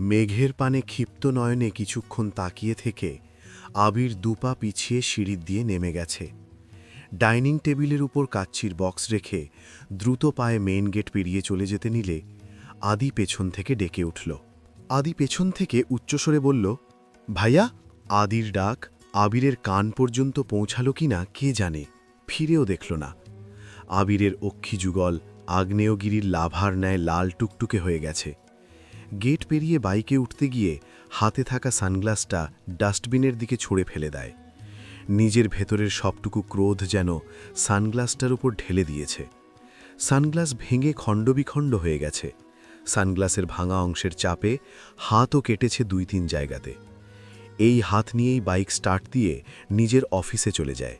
মেঘের পানে ক্ষিপ্ত নয়নে কিছুক্ষণ তাকিয়ে থেকে আবির দুপা পিছিয়ে সিঁড়ি দিয়ে নেমে গেছে। ডাইনিং টেবিলের উপর কাচ্চির বক্স রেখে দ্রুত পায়ে মেইন গেট পেরিয়ে চলে যেতে নিলে আদি পেছন থেকে ডেকে উঠল। আদি পেছন থেকে উচ্চস্বরে বলল, ভাইয়া। আদির ডাক আবিরের কান পর্যন্ত পৌঁছালো কিনা কে জানে, ফিরেও দেখল না। আবিরের অক্ষিযুগল আগ্নেয়গিরির লাভার ন্যায় লাল টুকটুকে হয়ে গেছে। গেট পেরিয়ে বাইকে উঠতে গিয়ে হাতে থাকা সানগ্লাসটা ডাস্টবিনের দিকে ছুঁড়ে ফেলে দেয়। নিজের ভেতরের সবটুকু ক্রোধ যেন সানগ্লাসটার উপর ঢেলে দিয়েছে। সানগ্লাস ভেঙে খণ্ডবিখণ্ড হয়ে গেছে। সানগ্লাসের ভাঙা অংশের চাপে হাতও কেটেছে 2-3 জায়গাতে। এই হাত নিয়েই বাইক স্টার্ট দিয়ে নিজের অফিসে চলে যায়।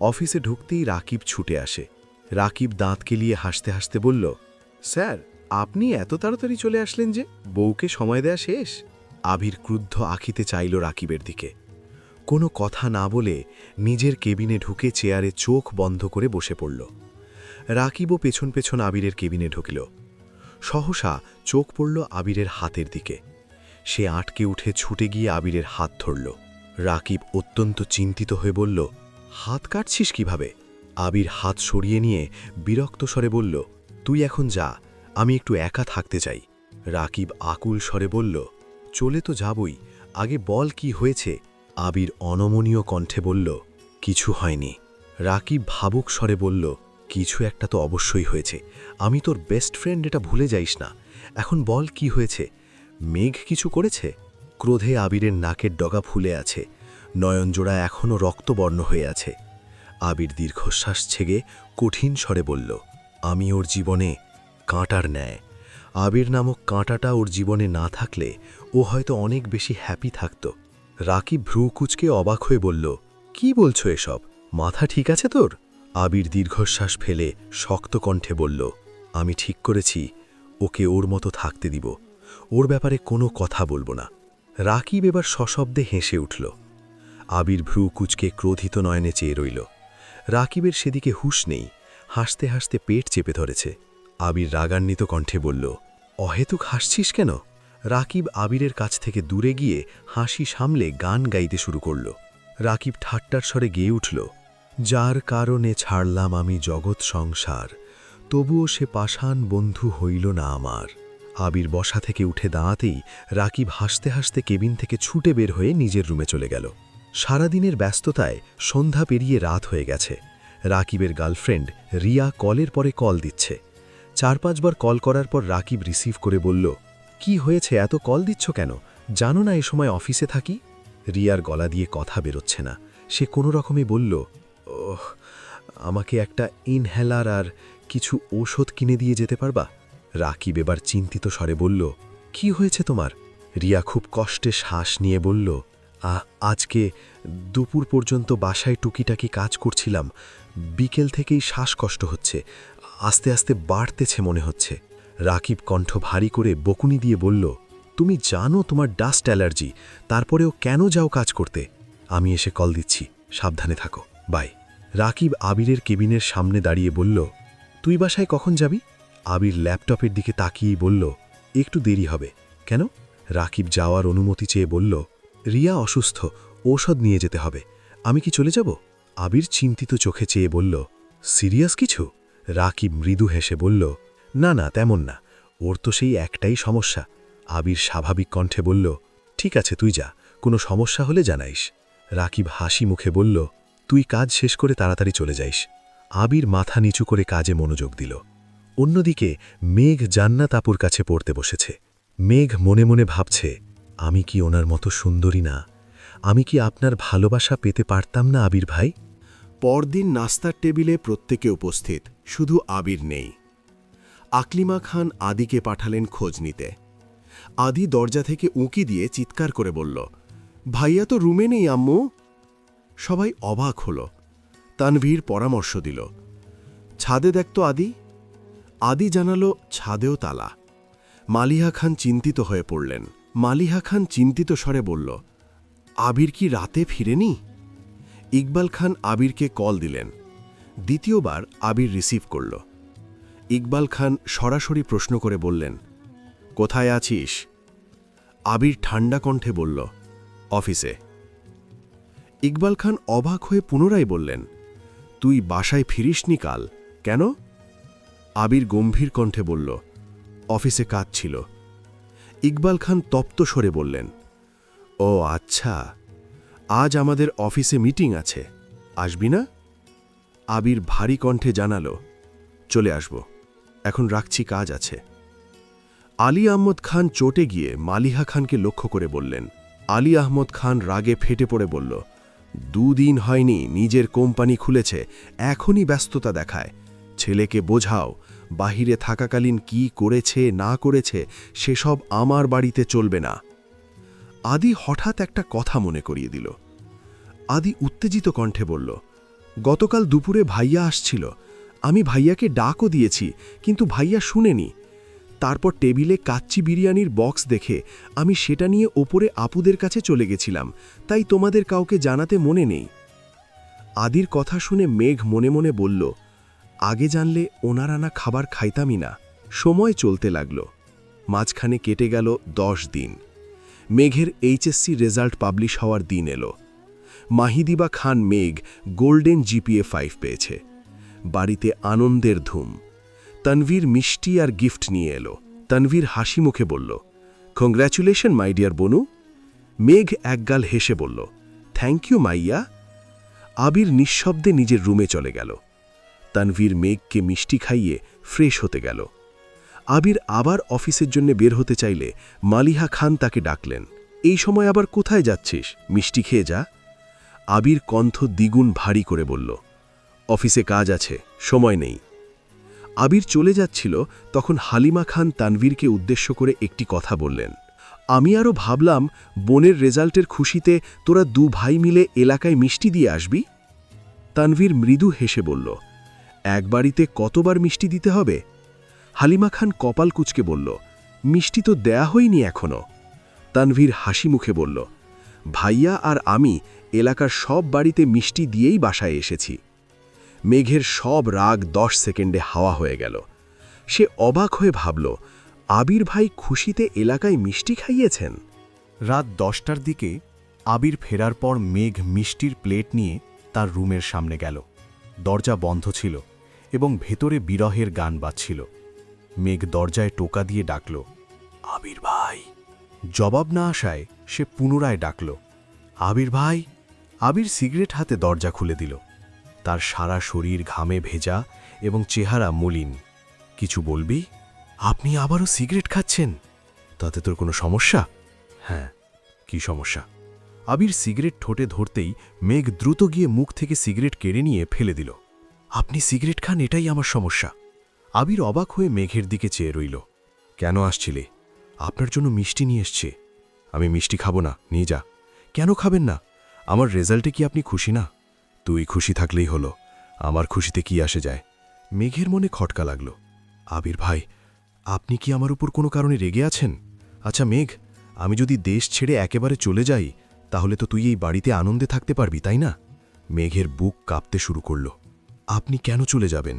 অফিসে ঢুকতেই রাকিব ছুটে আসে। রাকিব দাঁত কেলিয়ে হাসতে হাসতে বলল, স্যার, আপনি এত তাড়াতাড়ি চলে আসলেন যে? বউকে সময় দেয়া শেষ? আবির ক্রুদ্ধ আঁখিতে চাইল রাকিবের দিকে। কোনো কথা না বলে নিজের কেবিনে ঢুকে চেয়ারে চোখ বন্ধ করে বসে পড়ল। রাকিবও পেছন পেছন আবিরের কেবিনে ঢুকল। সহসা চোখ পড়ল আবিরের হাতের দিকে। সে আটকে উঠে ছুটে গিয়ে আবিরের হাত ধরল। রাকিব অত্যন্ত চিন্তিত হয়ে বলল, হাত কাটছিস কিভাবে? আবির হাত সরিয়ে নিয়ে বিরক্ত স্বরে বলল, তুই এখন যা, আমি একটু একা থাকতে চাই। রাকিব আকুল স্বরে বলল, চলে তো যাবই, আগে বল কি হয়েছে? আবির অনমনীয় কণ্ঠে বলল, কিছু হয়নি। রাকিব ভাবুক স্বরে বলল, কিছু একটা তো অবশ্যই হয়েছে, আমি তোর বেস্ট ফ্রেন্ড, এটা ভুলে যাইস না। এখন বল কি হয়েছে? মেঘ কিছু করেছে? ক্রোধে আবিরের নাকের ডগা ফুলে আছে, নয়নজোড়া এখনও রক্তবর্ণ হয়ে আছে। আবির দীর্ঘশ্বাস ছেড়ে কঠিন স্বরে বলল, আমি ওর জীবনে কাঁটার ন্যায়। আবির নামক কাঁটাটা ওর জীবনে না থাকলে ও হয়তো অনেক বেশি হ্যাপি থাকত। রাকিব ভ্রু কুঁচকে অবাক হয়ে বলল, কি বলছো এসব? মাথা ঠিক আছে তোর? আবির দীর্ঘশ্বাস ফেলে শক্ত কণ্ঠে বলল, আমি ঠিক করেছি ওকে ওর মতো থাকতে দিব, ওর ব্যাপারে কোনো কথা বলবো না। রাকিব এবার সশব্দে হেসে উঠল। আবির ভ্রু কুঁচকে ক্রোধিত নয়নে চেয়ে রইল। রাকিবের সেদিকে হুঁশ নেই, হাসতে হাসতে পেট চেপে ধরেছে। আবির রাগান্বিত কণ্ঠে বলল, অহেতুক হাসছিস কেন? রাকিব আবিরের কাছ থেকে দূরে গিয়ে হাসি সামলে গান গাইতে শুরু করল। রাকিব ঠাট্টার স্বরে গেয়ে উঠল, যার কারণে ছাড়লাম আমি জগৎ সংসার, তবুও সে পাষাণ বন্ধু হইল না আমার। আবির বসা থেকে উঠে দাঁড়াতেই রাকিব হাসতে হাসতে কেবিন থেকে ছুটে বের হয়ে নিজের রুমে চলে গেল। সারাদিনের ব্যস্ততায় সন্ধ্যা পেরিয়ে রাত হয়ে গেছে। রাকিবের গার্লফ্রেন্ড রিয়া কলের পরে কল দিচ্ছে। 4-5 বার কল করার পর রাকিব রিসিভ করে বলল, কি হয়েছে, এত কল দিচ্ছ কেন? জানো না এ সময় অফিসে থাকি? রিয়ার গলা দিয়ে কথা বেরোচ্ছে না। সে কোনো রকমে বলল, ওহ, আমাকে একটা ইনহেলার আর কিছু ঔষধ কিনে দিয়ে যেতে পারবা? রাকিব এবার চিন্তিত স্বরে বলল, কি হয়েছে তোমার? রিয়া খুব কষ্টে শ্বাস নিয়ে বলল, আজকে দুপুর পর্যন্ত বাসায় টুকিটাকি কাজ করছিলাম, বিকেল থেকেই শ্বাসকষ্ট হচ্ছে, আস্তে আস্তে বাড়তেছে মনে হচ্ছে। রাকিব কণ্ঠ ভারী করে বকুনি দিয়ে বলল, তুমি জানো তোমার ডাস্ট অ্যালার্জি, তারপরেও কেন যাও কাজ করতে? আমি এসে কল দিচ্ছি, সাবধানে থাকো, বাই। রাকিব আবিরের কেবিনের সামনে দাঁড়িয়ে বলল, তুই বাসায় কখন যাবি? আবির ল্যাপটপের দিকে তাকিয়েই বলল, একটু দেরি হবে। কেন? রাকিব যাওয়ার অনুমতি চেয়ে বলল, রিয়া অসুস্থ, ঔষধ নিয়ে যেতে হবে। আমি কি চলে যাব? আবির চিন্তিত চোখে চেয়ে বলল, সিরিয়াস কিছু? রাকিব মৃদু হেসে বলল, না না, তেমন না, ওর তো সেই একটাই সমস্যা। আবির স্বাভাবিক কণ্ঠে বলল, ঠিক আছে তুই যা, কোনো সমস্যা হলে জানাইস। রাকিব হাসি মুখে বলল, তুই কাজ শেষ করে তাড়াতাড়ি চলে যাইস। আবির মাথা নিচু করে কাজে মনোযোগ দিল। অন্যদিকে মেঘ জান্নাত আপুর কাছে পড়তে বসেছে। মেঘ মনে মনে ভাবছে, আমি কি ওনার মতো সুন্দরী না? আমি কি আপনার ভালোবাসা পেতে পারতাম না আবির ভাই? পরদিন নাস্তার টেবিলে প্রত্যেকে উপস্থিত, শুধু আবির নেই। আকলিমা খান আদিকে পাঠালেন খোঁজ নিতে। আদি দরজা থেকে উঁকি দিয়ে চিৎকার করে বলল, ভাইয়া তো রুমে নেই আম্মু। সবাই অবাক হল। তানভীর পরামর্শ দিল, ছাদে দেখতো আদি। আদি জানালো ছাদেও তালা। মালিহা খান চিন্তিত হয়ে পড়লেন। মালিহা খান চিন্তিত স্বরে বলল, আবির কি রাতে ফিরেনি? ইকবাল খান আবিরকে কল দিলেন। দ্বিতীয়বার আবির রিসিভ করল। ইকবাল খান সরাসরি প্রশ্ন করে বললেন, কোথায় আছিস? আবির ঠান্ডা কণ্ঠে বলল, অফিসে। ইকবাল খান অবাক হয়ে পুনরায় বললেন, তুই বাসায় ফিরিসনি কাল, কেন? আবির গম্ভীর কণ্ঠে বলল, অফিসে কাজ ছিল। ইকবাল খান তপ্ত স্বরে বললেন, ও আচ্ছা, আজ আমাদের অফিসে মিটিং আছে, আসবি না? আবির ভারী কণ্ঠে জানালো, চলে আসব, এখন রাখছি, কাজ আছে। আলী আহমদ খান চটে গিয়ে মালিহা খানকে লক্ষ্য করে বললেন। আলী আহমদ খান রাগে ফেটে পড়ে বলল, দুদিন হয়নি নিজের কোম্পানি খুলেছে, এখনই ব্যস্ততা দেখায়। ছেলেকে বোঝাও, বাহিরে থাকাকালীন কি করেছে না করেছে সেসব আমার বাড়িতে চলবে না। আদি হঠাৎ একটা কথা মনে করিয়ে দিল। আদি উত্তেজিত কণ্ঠে বলল, গতকাল দুপুরে ভাইয়া আসছিল, আমি ভাইয়াকে ডাকও দিয়েছি, কিন্তু ভাইয়া শুনেনি। তারপর টেবিলে কাচ্চি বিরিয়ানির বক্স দেখে আমি সেটা নিয়ে ওপরে আপুদের কাছে চলে গেছিলাম, তাই তোমাদের কাউকে জানাতে মনে নেই। আদির কথা শুনে মেঘ মনে মনে বলল, আগে জানলে ওনার আনা খাবার খাইতামই না। সময় চলতে লাগল, মাঝখানে কেটে গেল 10 দিন। মেঘের এইচএসসি রেজাল্ট পাবলিশ হওয়ার দিন এলো। মাহিদিবা খান মেঘ গোল্ডেন জিপিএ 5 পেয়েছে। বাড়িতে আনন্দের ধুম। তানভীর মিষ্টি আর গিফট নিয়ে এলো। তানভীর হাসি মুখে বলল, কংগ্র্যাচুলেশন মাই ডিয়ার বনু। মেঘ একগাল হেসে বলল, থ্যাংক ইউ মাইয়া। আবির নিঃশব্দে নিজের রুমে চলে গেল। তানভীর মেঘকে মিষ্টি খাইয়ে ফ্রেশ হতে গেল। আবির আবার অফিসের জন্য বের হতে চাইলে মালিহা খান তাকে ডাকলেন, এই সময় আবার কোথায় যাচ্ছিস, মিষ্টি খেয়ে যা। আবির কণ্ঠ দ্বিগুণ ভারী করে বলল, অফিসে কাজ আছে, সময় নেই। আবির চলে যাচ্ছিল, তখন হালিমা খান তানভীরকে উদ্দেশ্য করে একটি কথা বললেন, আমি আরও ভাবলাম বোনের রেজাল্টের খুশিতে তোরা 2 ভাই মিলে এলাকায় মিষ্টি দিয়ে আসবি। তানভীর মৃদু হেসে বলল, এক বাড়িতে কতবার মিষ্টি দিতে হবে? হালিমা খান কপাল কুঁচকে বলল, মিষ্টি তো দেয়া হয়নি এখনো। তানভীর হাসি মুখে বলল, ভাইয়া আর আমি এলাকার সব বাড়িতে মিষ্টি দিয়েই বাসায় এসেছি। মেঘের সব রাগ 10 সেকেন্ডে হাওয়া হয়ে গেল। সে অবাক হয়ে ভাবল, আবির ভাই খুশিতে এলাকায় মিষ্টি খাইয়েছেন। রাত 10টার দিকে আবির ফেরার পর মেঘ মিষ্টির প্লেট নিয়ে তার রুমের সামনে গেল। দরজা বন্ধ ছিল এবং ভেতরে বিরহের গান বাজছিল। মেঘ দরজায় টোকা দিয়ে ডাকল, আবির ভাই। জবাব না আসায় সে পুনরায় ডাকল, আবির ভাই। আবির সিগারেট হাতে দরজা খুলে দিল। তার সারা শরীর ঘামে ভেজা এবং চেহারা মলিন। কিছু বলবি? আপনি আবারও সিগারেট খাচ্ছেন? তাতে তোর কোনো সমস্যা? হ্যাঁ, কি সমস্যা? আবির সিগারেট ঠোঁটে ধরতেই মেঘ দ্রুত গিয়ে মুখ থেকে সিগারেট কেড়ে নিয়ে ফেলে দিল। আপনি সিগারেট খান, এটাই আমার সমস্যা। আবির অবাক হয়ে মেঘের দিকে চেয়ে রইল। কেন আসছিলে? আপনার জন্য মিষ্টি নিয়ে এসছে। আমি মিষ্টি খাবো না, নিয়ে যা। কেন খাবেন না? আমার রেজাল্টে কি আপনি খুশি না? তুই খুশি থাকলেই হলো, আমার খুশিতে কি আসে যায়? মেঘের মনে খটকা লাগল। আবির ভাই, আপনি কি আমার উপর কোনো কারণে রেগে আছেন? আচ্ছা মেঘ, আমি যদি দেশ ছেড়ে একেবারে চলে যাই, তাহলে তো তুই এই বাড়িতে আনন্দে থাকতে পারবি, তাই না? মেঘের বুক কাঁপতে শুরু করল। আপনি কেন চলে যাবেন?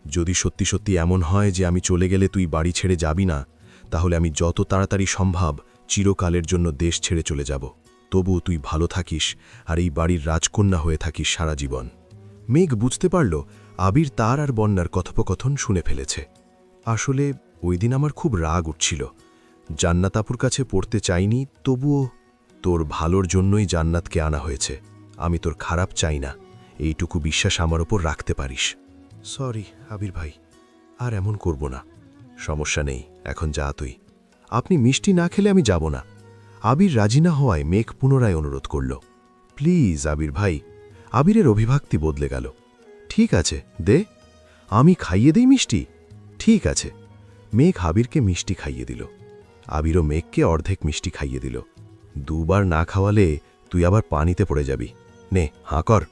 যদি সত্যি সত্যি এমন হয় যে আমি চলে গেলে তুই বাড়ি ছেড়ে যাবি না, তাহলে আমি যত তাড়াতাড়ি সম্ভব চিরকালের জন্য দেশ ছেড়ে চলে যাব। তবুও তুই ভালো থাকিস আর এই বাড়ির রাজকন্যা হয়ে থাকিস সারা জীবন। মেঘ বুঝতে পারল আবির তার আর বন্যার কথোপকথন শুনে ফেলেছে। আসলে ওই দিন আমার খুব রাগ উঠছিল। জান্নাত আপুর কাছে পড়তে চাইনি, তবুও তোর ভালোর জন্যই জান্নাতকে আনা হয়েছে। আমি তোর খারাপ চাই না, এইটুকু বিশ্বাস আমার ওপর রাখতে পারিস। সরি আবির ভাই, আর এমন করব না। সমস্যা নেই, এখন যা তুই। আপনি মিষ্টি না খেলে আমি যাব না। আবির রাজি না হওয়ায় মেঘ পুনরায় অনুরোধ করল, প্লিজ আবির ভাই। আবিরের অভিভক্তি বদলে গেল। ঠিক আছে, দে, আমি খাইয়ে দেই মিষ্টি। ঠিক আছে। মেঘ আবিরকে মিষ্টি খাইয়ে দিল। আবিরও মেঘকে অর্ধেক মিষ্টি খাইয়ে দিল। 2 বার না খাওয়ালে তুই আবার পানিতে পড়ে যাবি। নে, হাঁ কর।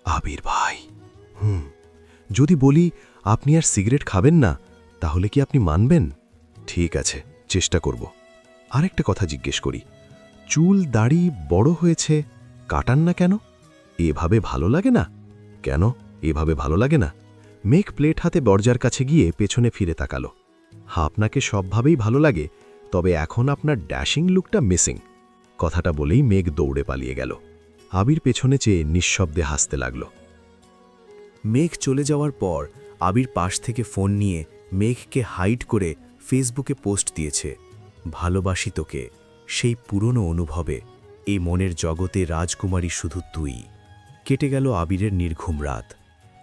আবির ভাই। যদি বলি আপনি আর সিগারেট খাবেন না, তাহলে কি আপনি মানবেন? ঠিক আছে, চেষ্টা করব। আরেকটা কথা জিজ্ঞেস করি, চুল দাড়ি বড় হয়েছে, কাটান না কেন? এভাবে ভালো লাগে না? কেন এভাবে ভালো লাগে না? মেঘ প্লেট হাতে দরজার কাছে গিয়ে পেছনে ফিরে তাকালো। আপনাকে সবভাবেই ভালো লাগে, তবে এখন আপনার ড্যাশিং লুকটা মিসিং। কথাটা বলেই মেঘ দৌড়ে পালিয়ে গেল। আবির পেছনে চেয়ে নিঃশব্দে হাসতে লাগল। মেঘ চলে যাওয়ার পর আবির পাশ থেকে ফোন নিয়ে মেঘকে হাইড করে ফেসবুকে পোস্ট দিয়েছে, ভালোবাসি তোকে, সেই পুরনো অনুভবে, এই মনের জগতে রাজকুমারী শুধু তুই। কেটে গেল আবিরের নির্ঘুম রাত।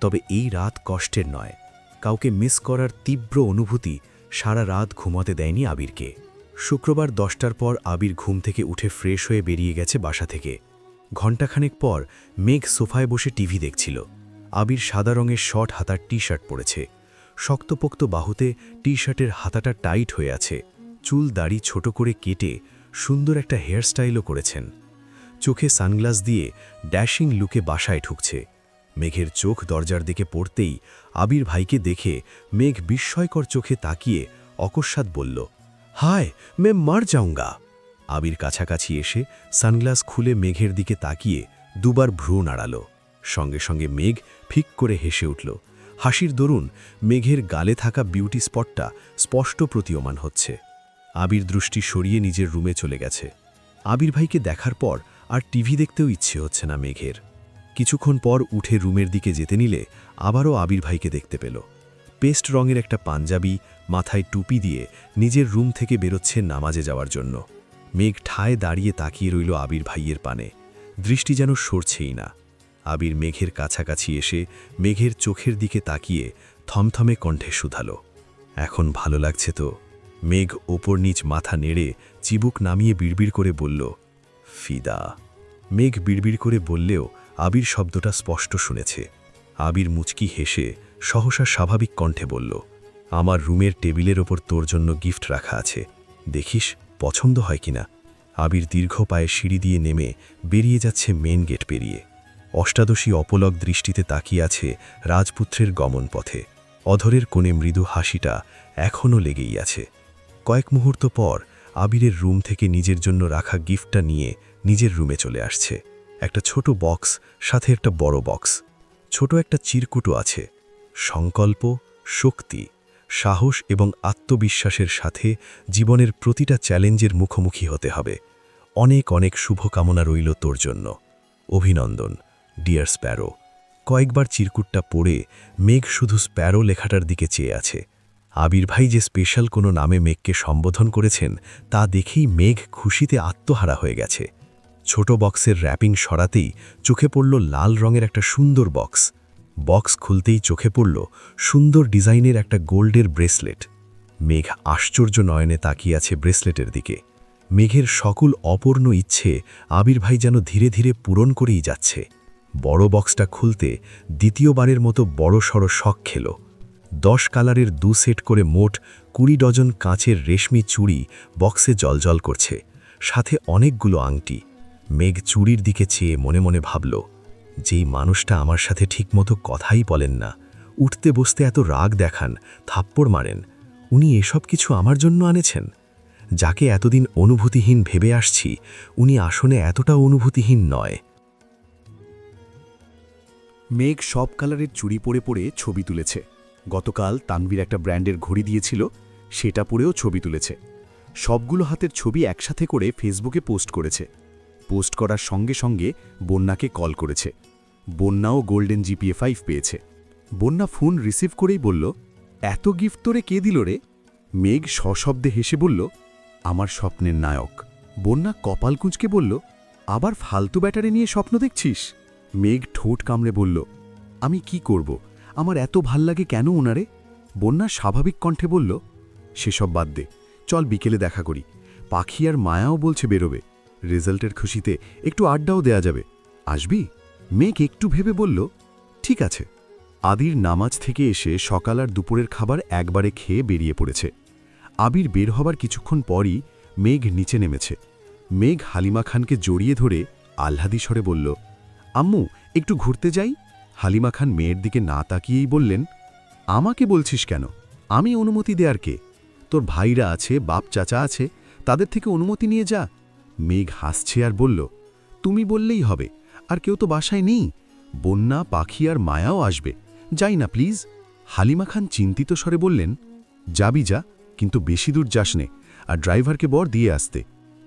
তবে এই রাত কষ্টের নয়, কাউকে মিস করার তীব্র অনুভূতি সারা রাত ঘুমাতে দেয়নি আবিরকে। শুক্রবার 10টার পর আবির ঘুম থেকে উঠে ফ্রেশ হয়ে বেরিয়ে গেছে বাসা থেকে। ঘণ্টাখানেক পর মেঘ সোফায় বসে টিভি দেখছিল। আবির সাদা রঙের শর্ট হাতার টি-শার্ট পরেছে। শক্তপোক্ত বাহুতে টি-শার্টের হাতাটা টাইট হয়ে আছে। চুল দাড়ি ছোট করে কেটে সুন্দর একটা হেয়ারস্টাইলও করেছেন। চোখে সানগ্লাস দিয়ে ড্যাশিং লুকে বাসায় ঢুকছে। মেঘের চোখ দরজার দিকে পড়তেই আবির ভাইকে দেখে মেঘ বিস্ময়কর চোখে তাকিয়ে অকস্মাৎ বলল, হায় মে মার যাউঙ্গা। আবির কাছাকাছি এসে সানগ্লাস খুলে মেঘের দিকে তাকিয়ে দুবার ভ্রু নাড়াল। সঙ্গে সঙ্গে মেঘ ফিক করে হেসে উঠল। হাসির দরুন মেঘের গালে থাকা বিউটি স্পটটা স্পষ্ট প্রতীয়মান হচ্ছে। আবির দৃষ্টি সরিয়ে নিজের রুমে চলে গেছে। আবির ভাইকে দেখার পর আর টিভি দেখতেও ইচ্ছে হচ্ছে না মেঘের। কিছুক্ষণ পর উঠে রুমের দিকে যেতে নিলে আবারও আবির ভাইকে দেখতে পেল। পেস্ট রঙের একটা পাঞ্জাবি, মাথায় টুপি দিয়ে নিজের রুম থেকে বেরোচ্ছে নামাজে যাওয়ার জন্য। মেঘ ঠায় দাঁড়িয়ে তাকিয়ে রইল আবির ভাইয়ের পানে। দৃষ্টি যেন সরছেই না। আবির মেঘের কাছাকাছি এসে মেঘের চোখের দিকে তাকিয়ে থমথমে কণ্ঠে শুধাল, এখন ভালো লাগছে তো? মেঘ ওপর নিচ মাথা নেড়ে চিবুক নামিয়ে বিড়বিড় করে বলল, ফিদা। মেঘ বিড়বিড় করে বললেও আবির শব্দটা স্পষ্ট শুনেছে। আবির মুচকি হেসে সহসা স্বাভাবিক কণ্ঠে বলল, আমার রুমের টেবিলের ওপর তোর জন্য গিফট রাখা আছে, দেখিস পছন্দ হয় কিনা। আবির দীর্ঘ পায়ে সিঁড়ি দিয়ে নেমে বেরিয়ে যাচ্ছে মেন গেট পেরিয়ে। অষ্টাদশী অপলক দৃষ্টিতে তাকিয়ে আছে রাজপুত্রের গমন পথে। অধরের কোণে মৃদু হাসিটা এখনও লেগেই আছে। কয়েক মুহূর্ত পর আবিরের রুম থেকে নিজের জন্য রাখা গিফটটা নিয়ে নিজের রুমে চলে আসছে। একটা ছোট বক্স, সাথে একটা বড় বক্স। ছোট একটা চিরকুটও আছে। সংকল্প, শক্তি, সাহস এবং আত্মবিশ্বাসের সাথে জীবনের প্রতিটা চ্যালেঞ্জের মুখোমুখি হতে হবে। অনেক অনেক শুভকামনা রইল তোর জন্য। অভিনন্দন ডিয়ার স্প্যারো। কয়েকবার চিরকুটটা পড়ে মেঘ শুধু স্প্যারো লেখাটার দিকে চেয়ে আছে। আবির ভাই যে স্পেশাল কোনো নামে মেঘকে সম্বোধন করেছেন তা দেখেই মেঘ খুশিতে আত্মহারা হয়ে গেছে। ছোট বক্সের র্যাপিং সরাতেই চোখে পড়ল লাল রঙের একটা সুন্দর বক্স। বক্স খুলতেই চোখে পড়ল সুন্দর ডিজাইনের একটা গোল্ডের ব্রেসলেট। মেঘ আশ্চর্য নয়নে তাকিয়ে আছে ব্রেসলেটের দিকে। মেঘের সকল অপূর্ণ ইচ্ছে আবির ভাই যেন ধীরে ধীরে পূরণ করেই যাচ্ছে। বড় বক্সটা খুলতে দ্বিতীয়বারের মতো বড়সড় শখ খেল। 10 কালারের 2 সেট করে মোট 20 ডজন কাঁচের রেশমি চুড়ি বক্সে জলজল করছে, সাথে অনেকগুলো আংটি। মেঘ চুড়ির দিকে চেয়ে মনে মনে ভাবল, যেই মানুষটা আমার সাথে ঠিকমতো কথাই বলেন না, উঠতে বসতে এত রাগ দেখান, থাপ্পড় মারেন, উনি এসব কিছু আমার জন্য আনেছেন। যাকে এতদিন অনুভূতিহীন ভেবে আসছি, উনি আসলে এতটা অনুভূতিহীন নয়। মেঘ সব কালারের চুড়ি পরে পরে ছবি তুলেছে। গতকাল তানভীর একটা ব্র্যান্ডের ঘড়ি দিয়েছিল, সেটা পরেও ছবি তুলেছে। সবগুলো হাতের ছবি একসাথে করে ফেসবুকে পোস্ট করেছে। পোস্ট করার সঙ্গে সঙ্গে বন্যাকে কল করেছে। বন্যাও গোল্ডেন জিপিএ 5 পেয়েছে। বন্যা ফোন রিসিভ করেই বলল, এত গিফট তোরে কে দিল রে? মেঘ সশব্দে হেসে বলল, আমার স্বপ্নের নায়ক। বন্যা কপাল কুঁচকে বলল, আবার ফালতু ব্যাটারি নিয়ে স্বপ্ন দেখছিস? মেঘ ঠোঁট কামড়ে বলল, আমি কি করব, আমার এত ভাল লাগে কেন ওনারে? বন্যা স্বাভাবিক কণ্ঠে বলল, সেসব বাদ দে, চল বিকেলে দেখা করি। পাখি আর মায়াও বলছে বেরোবে। রেজাল্টের খুশিতে একটু আড্ডাও দেয়া যাবে, আসবি? মেঘ একটু ভেবে বলল, ঠিক আছে। আদির নামাজ থেকে এসে সকাল আর দুপুরের খাবার একবারে খেয়ে বেরিয়ে পড়েছে। আবির বের হবার কিছুক্ষণ পরই মেঘ নিচে নেমেছে। মেঘ হালিমা খানকে জড়িয়ে ধরে আহ্লাদি স্বরে বলল, আম্মু একটু ঘুরতে যাই। হালিমা খান মেয়ের দিকে না তাকিয়েই বললেন, আমাকে বলছিস কেন? আমি অনুমতি দেয়ার কে? তোর ভাইরা আছে, বাপ চাচা আছে, তাদের থেকে অনুমতি নিয়ে যা। মেঘ হাসছে আর বলল, তুমি বললেই হবে, আর কেউ তো বাসায় নেই। বন্যা, পাখি আর মায়াও আসবে, যাই না প্লিজ। হালিমা খান চিন্তিত স্বরে বললেন, যাবি যা, কিন্তু বেশি দূর যাস নে, আর ড্রাইভারকে বর দিয়ে আসতে।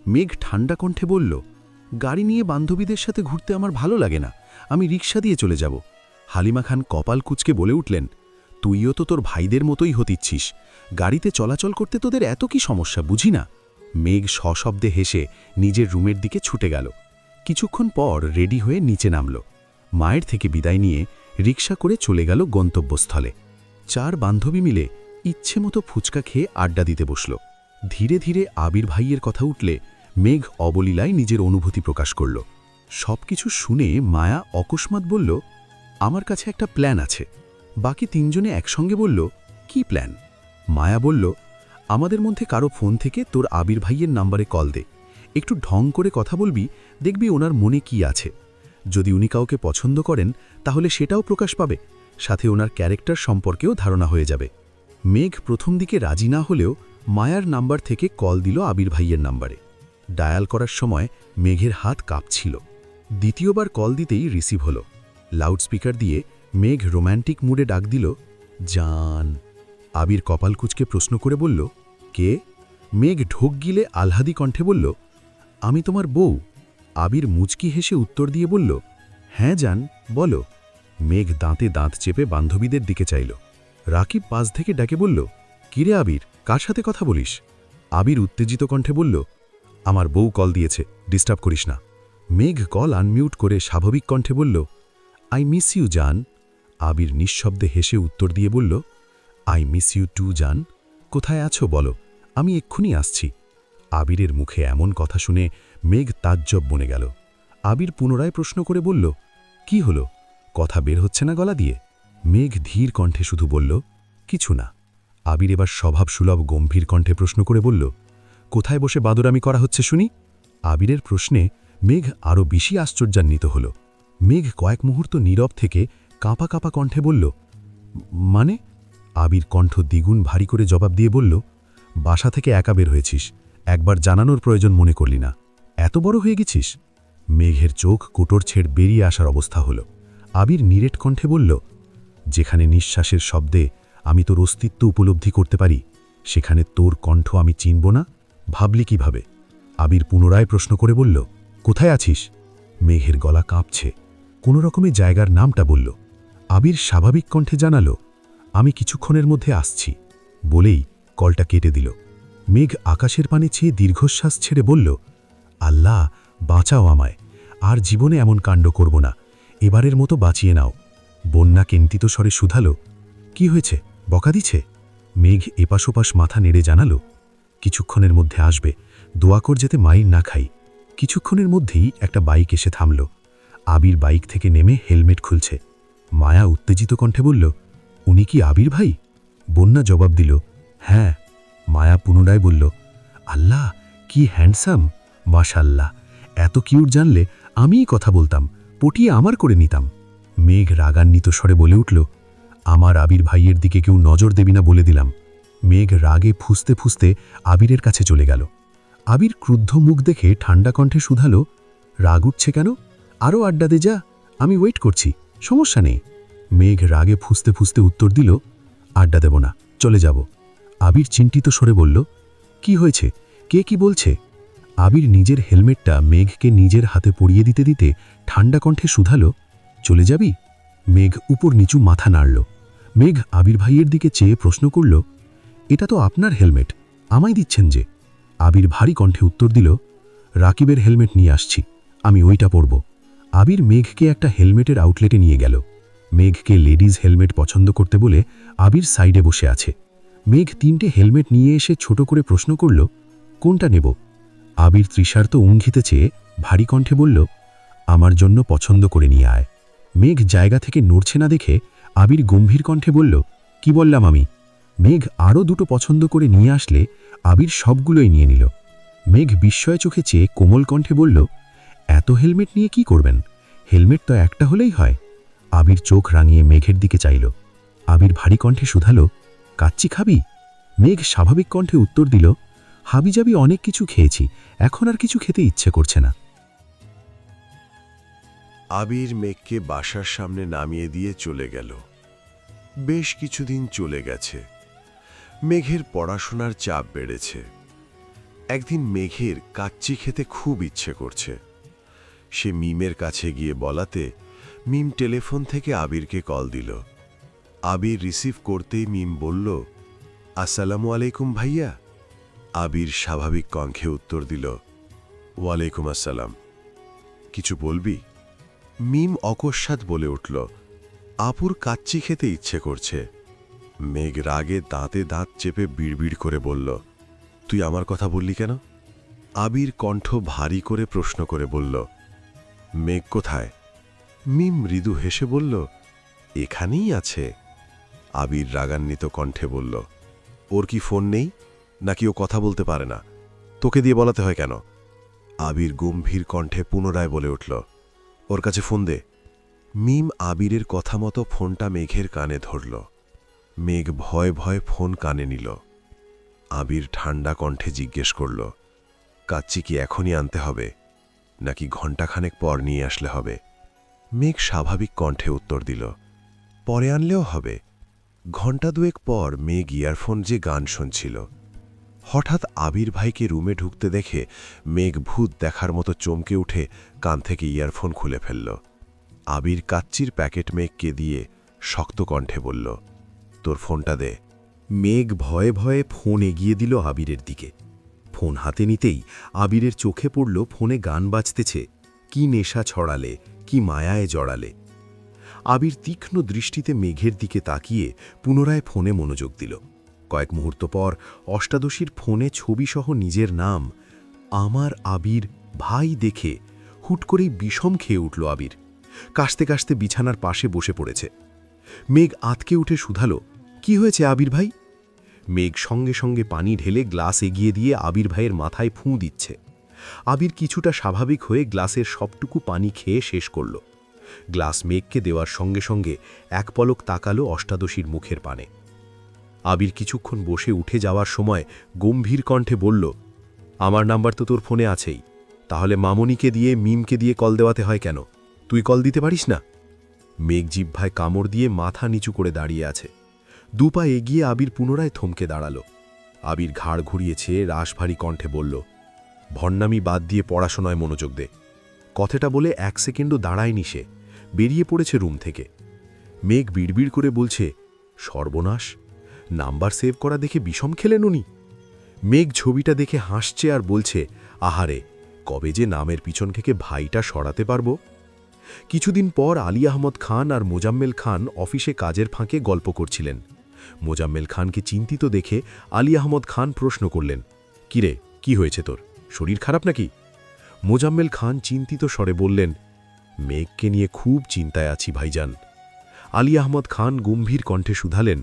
মেঘ ঠান্ডা কণ্ঠে বলল, গাড়ি নিয়ে বান্ধবীদের সাথে ঘুরতে আমার ভালো লাগে না, আমি রিক্সা দিয়ে চলে যাব। হালিমা খান কপাল কুঁচকে বলে উঠলেন, তুইও তো তোর ভাইদের মতোই হতিচ্ছিস, গাড়িতে চলাচল করতে তোদের এত কি সমস্যা বুঝি না। মেঘ সশব্দে হেসে নিজের রুমের দিকে ছুটে গেল। কিছুক্ষণ পর রেডি হয়ে নিচে নামল। মায়ের থেকে বিদায় নিয়ে রিক্সা করে চলে গেল গন্তব্যস্থলে। 4 বান্ধবী মিলে ইচ্ছে মতো ফুচকা খেয়ে আড্ডা দিতে বসল। ধীরে ধীরে আবির ভাইয়ের কথা উঠলে মেঘ অবলীলায় নিজের অনুভূতি প্রকাশ করল। সবকিছু শুনে মায়া অকস্মাৎ বলল, আমার কাছে একটা প্ল্যান আছে। বাকি 3 জনে একসঙ্গে বলল, কি প্ল্যান? মায়া বলল, আমাদের মধ্যে কারো ফোন থেকে তোর আবির ভাইয়ের নাম্বারে কল দে, একটু ঢং করে কথা বলবি, দেখবি ওনার মনে কি আছে। যদি উনি কাউকে পছন্দ করেন তাহলে সেটাও প্রকাশ পাবে, সাথে ওনার ক্যারেক্টার সম্পর্কেও ধারণা হয়ে যাবে। মেঘ প্রথম দিকে রাজি না হলেও মায়ার নাম্বার থেকে কল দিল আবির ভাইয়ের নাম্বারে। ডায়াল করার সময় মেঘের হাত কাঁপছিল। দ্বিতীয়বার কল দিতেই রিসিভ হলো। লাউডস্পিকার দিয়ে মেঘ রোম্যান্টিক মুডে ডাক দিল, জান। আবির কপাল কুঁচকে প্রশ্ন করে বলল, কে? মেঘ ঢোক গিলে আহ্লাদি কণ্ঠে বলল, আমি তোমার বউ। আবির মুচকি হেসে উত্তর দিয়ে বলল, হ্যাঁ জান, বলো। মেঘ দাঁতে দাঁত চেপে বান্ধবীদের দিকে চাইল। রাকিব পাশ থেকে ডাকে বলল, কিরে আবির, কার সাথে কথা বলিস? আবির উত্তেজিত কণ্ঠে বলল, আমার বউ কল দিয়েছে, ডিস্টার্ব করিস না। মেঘ কল আনমিউট করে স্বাভাবিক কণ্ঠে বলল, আই মিস ইউ জান। আবির নিঃশব্দে হেসে উত্তর দিয়ে বলল, আই মিস ইউ টু জান। কোথায় আছো বলো, আমি এক্ষুনি আসছি। আবিরের মুখে এমন কথা শুনে মেঘ তাজ্জব বনে গেল। আবির পুনরায় প্রশ্ন করে বলল, কি হলো, কথা বের হচ্ছে না গলা দিয়ে? মেঘ ধীর কণ্ঠে শুধু বলল, কিছু না। আবির এবার স্বভাবসুলভ গম্ভীর কণ্ঠে প্রশ্ন করে বলল, কোথায় বসে বাদরামি করা হচ্ছে শুনি? আবিরের প্রশ্নে মেঘ আরও বেশি আশ্চর্যান্বিত হল। মেঘ কয়েক মুহূর্ত নীরব থেকে কাঁপা কাঁপা কণ্ঠে বলল, মানে? আবির কণ্ঠ দ্বিগুণ ভারী করে জবাব দিয়ে বলল, বাসা থেকে একা বের হয়েছিস, একবার জানানোর প্রয়োজন মনে করলি না, এত বড় হয়ে গেছিস? মেঘের চোখ কোটর ছেড় বেরিয়ে আসার অবস্থা হল। আবির নিরেট কণ্ঠে বলল, যেখানে নিঃশ্বাসের শব্দে আমি তোর অস্তিত্ব উপলব্ধি করতে পারি, সেখানে তোর কণ্ঠ আমি চিনব না? ভাবলি কিভাবে? আবির পুনরায় প্রশ্ন করে বলল, কোথায় আছিস? মেঘের গলা কাঁপছে, কোনো রকমে জায়গার নামটা বলল। আবির স্বাভাবিক কণ্ঠে জানালো, আমি কিছুক্ষণের মধ্যে আসছি, বলেই কলটা কেটে দিল। মেঘ আকাশের পানে চেয়ে দীর্ঘশ্বাস ছেড়ে বলল, আল্লাহ বাঁচাও আমায়, আর জীবনে এমন কাণ্ড করব না, এবারের মতো বাঁচিয়ে নাও। বন্যা চিন্তিত স্বরে শুধালো, কি হয়েছে, বকা দিছে? মেঘ এপাশ ওপাশ মাথা নেড়ে জানালো, কিছুক্ষণের মধ্যে আসবে, দোয়া কর যেতে মাইর না খাই। কিছুক্ষণের মধ্যেই একটা বাইক এসে থামল। আবির বাইক থেকে নেমে হেলমেট খুলছে। মায়া উত্তেজিত কণ্ঠে বলল, উনি কি আবির ভাই? বন্যা জবাব দিল, হ্যাঁ। মায়া পুনরায় বলল, আল্লাহ কি হ্যান্ডসাম, মাশাল্লাহ, এত কিউট জানলে আমিই কথা বলতাম, পটিয়ে আমার করে নিতাম। মেঘ রাগান্বিত স্বরে বলে উঠল, আমার আবির ভাইয়ের দিকে কেউ নজর দেবি না বলে দিলাম। মেঘ রাগে ফুঁসতে ফুঁসতে আবিরের কাছে চলে গেল। আবির ক্রুদ্ধ মুখ দেখে ঠান্ডা কণ্ঠে শুধালো, রাগ উঠছে কেন? আরও আড্ডা দে যা, আমি ওয়েট করছি, সমস্যা নেই। মেঘ রাগে ফুঁসতে ফুঁসতে উত্তর দিল, আড্ডা দেব না, চলে যাব। আবির চিন্তিত স্বরে বলল, কি হয়েছে, কে কি বলছে? আবির নিজের হেলমেটটা মেঘকে নিজের হাতে পরিয়ে দিতে দিতে ঠান্ডা কণ্ঠে শুধালো, চলে যাবি? মেঘ উপর নিচু মাথা নাড়ল। মেঘ আবির ভাইয়ের দিকে চেয়ে প্রশ্ন করল, এটা তো আপনার হেলমেট, আমায় দিচ্ছেন যে? আবির ভারী কণ্ঠে উত্তর দিল, রাকিবের হেলমেট নিয়ে আসছি, আমি ওইটা পরব। আবির মেঘকে একটা হেলমেটের আউটলেটে নিয়ে গেল। মেঘকে লেডিজ হেলমেট পছন্দ করতে বলে আবির সাইডে বসে আছে। মেঘ 3টে হেলমেট নিয়ে এসে ছোট করে প্রশ্ন করল, কোনটা নেব? আবির তৃষার্ত ইঙ্গিতে চেয়ে ভারী কণ্ঠে বলল, আমার জন্য পছন্দ করে নিয়ে আয়। মেঘ জায়গা থেকে নড়ছে না দেখে আবির গম্ভীর কণ্ঠে বলল, কি বললাম আমি? মেঘ আরও 2টো পছন্দ করে নিয়ে আসলে আবির সবগুলোই নিয়ে নিল। মেঘ বিস্ময় চোখে চেয়ে কোমল কণ্ঠে বলল, এত হেলমেট নিয়ে কি করবেন? হেলমেট তো একটা হলেই হয়। আবির চোখ রাঙিয়ে মেঘের দিকে চাইল। আবির ভারী কণ্ঠে শুধালো, কাচ্চি খাবি? মেঘ স্বাভাবিক কণ্ঠে উত্তর দিল, হাবিজাবি অনেক কিছু খেয়েছি, এখন আর কিছু খেতে ইচ্ছে করছে না। আবির মেঘকে বাসার সামনে নামিয়ে দিয়ে চলে গেল। বেশ কিছুদিন চলে গেছে। মেঘের পড়াশোনার চাপ বেড়েছে। একদিন মেঘের কাচ্চি খেতে খুব ইচ্ছে করছে। সে মিমের কাছে গিয়ে বলাতে মিম টেলিফোন থেকে আবিরকে কল দিল। আবির রিসিভ করতেই মিম বলল, আসসালামু আলাইকুম ভাইয়া। আবির স্বাভাবিক কণ্ঠে উত্তর দিল, ওয়ালাইকুম আসসালাম। কিছু বলবি? মিম অকস্মাৎ বলে উঠল, আপুর কাচ্চি খেতে ইচ্ছে করছে। মেঘ রাগে দাঁতে দাঁত চেপে বিড়বিড় করে বলল, তুই আমার কথা বললি কেন? আবির কণ্ঠ ভারী করে প্রশ্ন করে বলল, মেঘ কোথায়? মিম মৃদু হেসে বলল, এখানেই আছে। আবির রাগান্বিত কণ্ঠে বলল, ওর কি ফোন নেই নাকি ও কথা বলতে পারে না? তোকে দিয়ে বলাতে হয় কেন? আবির গম্ভীর কণ্ঠে পুনরায় বলে উঠল, ওর কাছে ফোন দে। মিম আবিরের কথা মতো ফোনটা মেঘের কানে ধরল। মেঘ ভয়ে ভয়ে ফোন কানে নিল। আবির ঠান্ডা কণ্ঠে জিজ্ঞেস করল, কাচ্চি কি এখনই আনতে হবে নাকি ঘণ্টাখানেক পর নিয়ে আসলে হবে? মেঘ স্বাভাবিক কণ্ঠে উত্তর দিল, পরে আনলেও হবে। ঘণ্টা দুয়েক পর মেঘ ইয়ারফোন যে গান শুনছিল। হঠাৎ আবির ভাইকে রুমে ঢুকতে দেখে মেঘ ভূত দেখার মতো চমকে উঠে কান থেকে ইয়ারফোন খুলে ফেলল। আবির কাচ্চির প্যাকেট মেঘকে দিয়ে শক্ত কণ্ঠে বলল, তোর ফোনটা দে। মেঘ ভয়ে ভয়ে ফোন এগিয়ে দিল আবিরের দিকে। ফোন হাতে নিতেই আবিরের চোখে পড়ল ফোনে গান বাজতেছে, কি নেশা ছড়ালে, কি মায়ায় জড়ালে। আবির তীক্ষ্ণ দৃষ্টিতে মেঘের দিকে তাকিয়ে পুনরায় ফোনে মনোযোগ দিল। কয়েক মুহূর্ত পর অষ্টাদশীর ফোনে ছবিসহ নিজের নাম আমার আবির ভাই দেখে হুট করেই বিষম খেয়ে উঠল আবির। কাশতে কাশতে বিছানার পাশে বসে পড়েছে। মেঘ আতকে উঠে শুধালো, কি হয়েছে আবির ভাই? মেঘ সঙ্গে সঙ্গে পানি ঢেলে গ্লাস এগিয়ে দিয়ে আবির ভাইয়ের মাথায় ফুঁ দিচ্ছে। আবির কিছুটা স্বাভাবিক হয়ে গ্লাসের সবটুকু পানি খেয়ে শেষ করল। গ্লাস মেঘকে দেওয়ার সঙ্গে সঙ্গে এক পলক তাকালো অষ্টাদশীর মুখের পানে। আবির কিছুক্ষণ বসে উঠে যাওয়ার সময় গম্ভীর কণ্ঠে বলল, আমার নাম্বার তো তোর ফোনে আছেই, তাহলে মামনিকে দিয়ে মিমকে দিয়ে কল দেওয়াতে হয় কেন? তুই কল দিতে পারিস না? মেঘ জিহ্বায় কামড় দিয়ে মাথা নিচু করে দাঁড়িয়ে আছে। দুপা এগিয়ে আবির পুনরায় থমকে দাঁড়াল। আবির ঘাড় ঘুরিয়েছে রাশভারী কণ্ঠে বলল, ভণ্ডামি বাদ দিয়ে পড়াশোনায় মনোযোগ দে। কথাটা বলে 1 সেকেন্ডও দাঁড়ায়নি সে, বেরিয়ে পড়েছে রুম থেকে। মেঘ বিড়বিড় করে বলছে, সর্বনাশ, নাম্বার সেভ করা দেখে বিষম খেলেন উনি। মেঘ ছবিটা দেখে হাসছে আর বলছে, আহারে, কবে যে নামের পিছন থেকে ভাইটা সরাতে পারব। কিছুদিন পর আলী আহমদ খান আর মোজাম্মেল খান অফিসে কাজের ফাঁকে গল্প করছিলেন। মোজাম্মেল খানকে চিন্তিত দেখে আলী আহমদ খান প্রশ্ন করলেন, কিরে, কি হয়েছে তোর? শরীর খারাপ নাকি? মোজাম্মেল খান চিন্তিত স্বরে বললেন, মেঘকে নিয়ে খুব চিন্তায় আছি ভাইজান। আলী আহমদ খান গম্ভীর কণ্ঠে শুধালেন,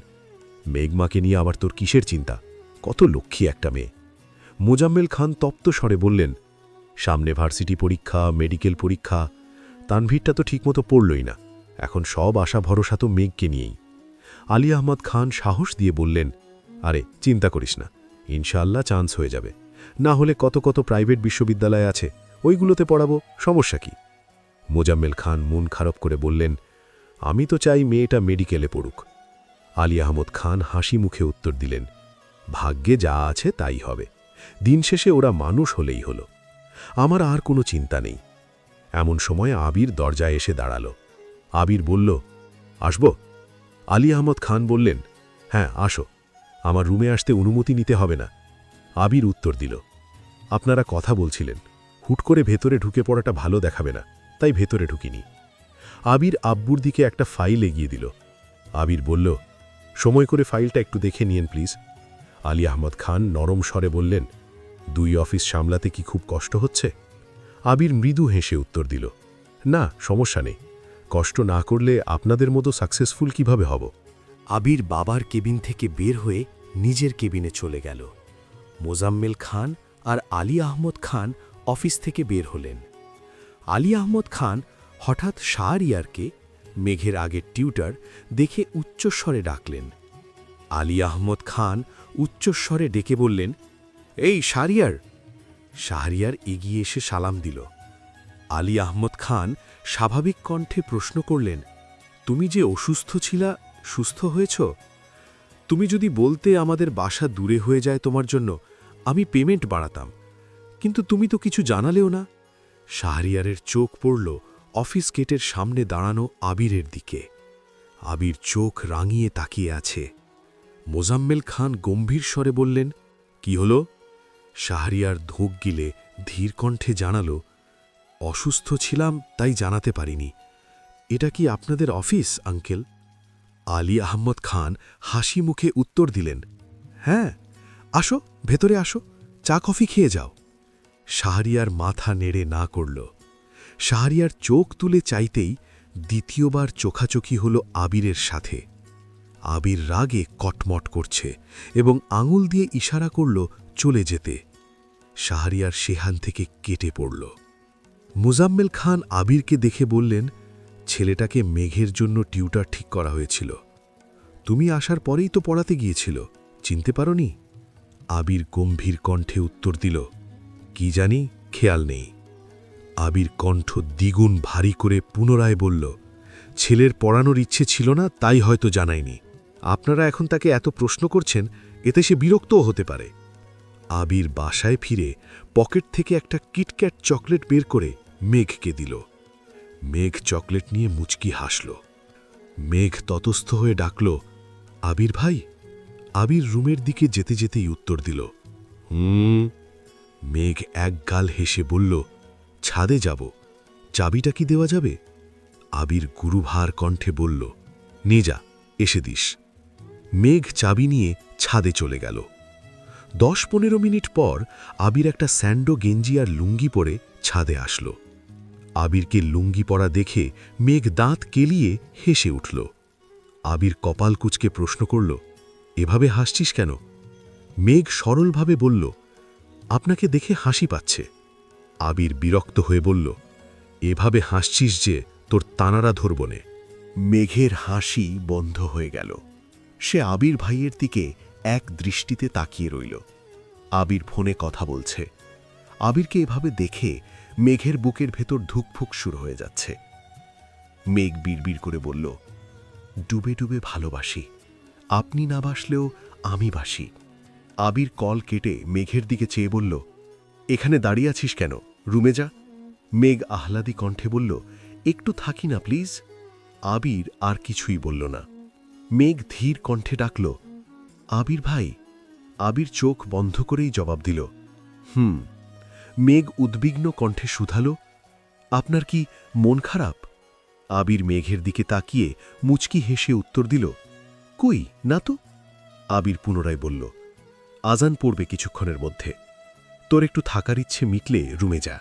মেঘমাকে নিয়ে আবার তোর কিসের চিন্তা? কত লক্ষ্মী একটা মেয়ে। মোজাম্মেল খান তপ্ত স্বরে বললেন, সামনে ভার্সিটি পরীক্ষা, মেডিকেল পরীক্ষা, তানভীরটা তো ঠিকমতো পড়লই না, এখন সব আশা ভরসা তো মেঘকে নিয়েই। আলী আহমদ খান সাহস দিয়ে বললেন, আরে চিন্তা করিস না, ইনশাআল্লাহ চান্স হয়ে যাবে। না হলে কত কত প্রাইভেট বিশ্ববিদ্যালয় আছে, ওইগুলোতে পড়াবো, সমস্যা কি? মোজাম্মেল খান মন খারাপ করে বললেন, আমি তো চাই মেয়েটা মেডিকেলে পড়ুক। আলী আহমদ খান হাসি মুখে উত্তর দিলেন, ভাগ্যে যা আছে তাই হবে, দিন শেষে ওরা মানুষ হলেই হলো, আমার আর কোনো চিন্তা নেই। এমন সময় আবির দরজায় এসে দাঁড়াল। আবির বলল, আসব? আলী আহমদ খান বললেন, হ্যাঁ আসো, আমার রুমে আসতে অনুমতি নিতে হবে না। আবির উত্তর দিল, আপনারা কথা বলছিলেন, হুট করে ভেতরে ঢুকে পড়াটা ভালো দেখাবে না, তাই ভেতরে ঢুকিনি। আবির আব্বুর দিকে একটা ফাইল এগিয়ে দিল। আবির বলল, সময় করে ফাইলটা একটু দেখে নিয়েন প্লিজ। আলী আহমদ খান নরম স্বরে বললেন, 2 অফিস সামলাতে কি খুব কষ্ট হচ্ছে? আবির মৃদু হেসে উত্তর দিল, না সমস্যা নেই, কষ্ট না করলে আপনাদের মতো সাকসেসফুল কিভাবে হব? আবির বাবার কেবিন থেকে বের হয়ে নিজের কেবিনে চলে গেল। মোজাম্মেল খান আর আলী আহমদ খান অফিস থেকে বের হলেন। আলী আহমদ খান হঠাৎ শাহরিয়ারকে, মেঘের আগের টিউটার, দেখে উচ্চস্বরে ডাকলেন। আলী আহমদ খান উচ্চস্বরে ডেকে বললেন, এই শাহরিয়ার। শাহরিয়ার এগিয়ে এসে সালাম দিল। আলী আহমদ খান স্বাভাবিক কণ্ঠে প্রশ্ন করলেন, তুমি যে অসুস্থ ছিলা, সুস্থ হয়েছ? তুমি যদি বলতে আমাদের বাসা দূরে হয়ে যায় তোমার জন্য, আমি পেমেন্ট বাড়াতাম, কিন্তু তুমি তো কিছু জানালেও না। শাহরিয়ারের চোখ পড়ল অফিস গেটের সামনে দাঁড়ানো আবিরের দিকে। আবির চোখ রাঙিয়ে তাকিয়ে আছে। মোজাম্মেল খান গম্ভীর স্বরে বললেন, কি হল? শাহরিয়ার ধোঁক গিলে ধীর কণ্ঠে জানাল, অসুস্থ ছিলাম তাই জানাতে পারিনি। এটা কি আপনাদের অফিস, আঙ্কেল? আলী আহমদ খান হাসি মুখে উত্তর দিলেন, হ্যাঁ, আসো, ভেতরে আসো, চা কফি খেয়ে যাও। শাহরিয়ার মাথা নেড়ে না করল। শাহরিয়ার চোখ তুলে চাইতেই দ্বিতীয়বার চোখাচোখি হল আবিরের সাথে। আবির রাগে কটমট করছে এবং আঙুল দিয়ে ইশারা করল চলে যেতে। শাহরিয়ার সেহান থেকে কেটে পড়ল। মুজাম্মেল খান আবিরকে দেখে বললেন, ছেলেটাকে মেঘের জন্য টিউটার ঠিক করা হয়েছিল। তুমি আসার পরেই তো পড়াতে গিয়েছিল, চিনতে পারোনি? আবির গম্ভীর কণ্ঠে উত্তর দিল, কি জানি, খেয়াল নেই। আবির কণ্ঠ দ্বিগুণ ভারী করে পুনরায় বলল, ছেলের পড়ানোর ইচ্ছে ছিল না, তাই হয়তো জানায়নি। আপনারা এখন তাকে এত প্রশ্ন করছেন, এতে সে বিরক্তও হতে পারে। আবির বাসায় ফিরে পকেট থেকে একটা কিটক্যাট চকলেট বের করে মেঘকে দিল। মেঘ চকলেট নিয়ে মুচকি হাসল। মেঘ ততস্থ হয়ে ডাকল, আবির ভাই। আবির রুমের দিকে যেতে যেতেই উত্তর দিল, মেঘ এক গাল হেসে বলল, ছাদে যাব, চাবিটা কি দেওয়া যাবে? আবির গুরুভার কণ্ঠে বলল, নিয়ে যা, এসে দিস। মেঘ চাবি নিয়ে ছাদে চলে গেল। 10-15 মিনিট পর আবির একটা স্যান্ডো গেঞ্জি আর লুঙ্গি পরে ছাদে আসল। আবিরকে লুঙ্গি পরা দেখে মেঘ দাঁত কেলিয়ে হেসে উঠল। আবির কপাল কুঁচকে প্রশ্ন করল, এভাবে হাসছিস কেন? মেঘ সরলভাবে বলল, আপনাকে দেখে হাসি পাচ্ছে। আবির বিরক্ত হয়ে বলল, এভাবে হাসছিস যে তোর তানারা ধরবনে। মেঘের হাসি বন্ধ হয়ে গেল। সে আবির ভাইয়ের দিকে এক দৃষ্টিতে তাকিয়ে রইল। আবির ফোনে কথা বলছে। আবিরকে এভাবে দেখে মেঘের বুকের ভেতর ধুকফুক শুরু হয়ে যাচ্ছে। মেঘ বিড়বিড় করে বলল, ডুবে ডুবে ভালোবাসি, আপনি না বাসলেও আমি বাসি। আবির কল কেটে মেঘের দিকে চেয়ে বলল, এখানে দাঁড়িয়ে আছিস কেন, রুমে যা। মেঘ আহ্লাদি কণ্ঠে বলল, একটু থাকি না প্লিজ। আবির আর কিছুই বলল না। মেঘ ধীর কণ্ঠে ডাকল, আবির ভাই। আবির চোখ বন্ধ করেই জবাব দিল, মেঘ উদ্বিগ্ন কণ্ঠে শুধালো, আপনার কি মন খারাপ? আবির মেঘের দিকে তাকিয়ে মুচকি হেসে উত্তর দিল, কই না তো। আবির পুনরায় বলল, আজান পড়বে কিছুক্ষণের মধ্যে, তোর একটু থাকার ইচ্ছে মিটলে রুমে যা।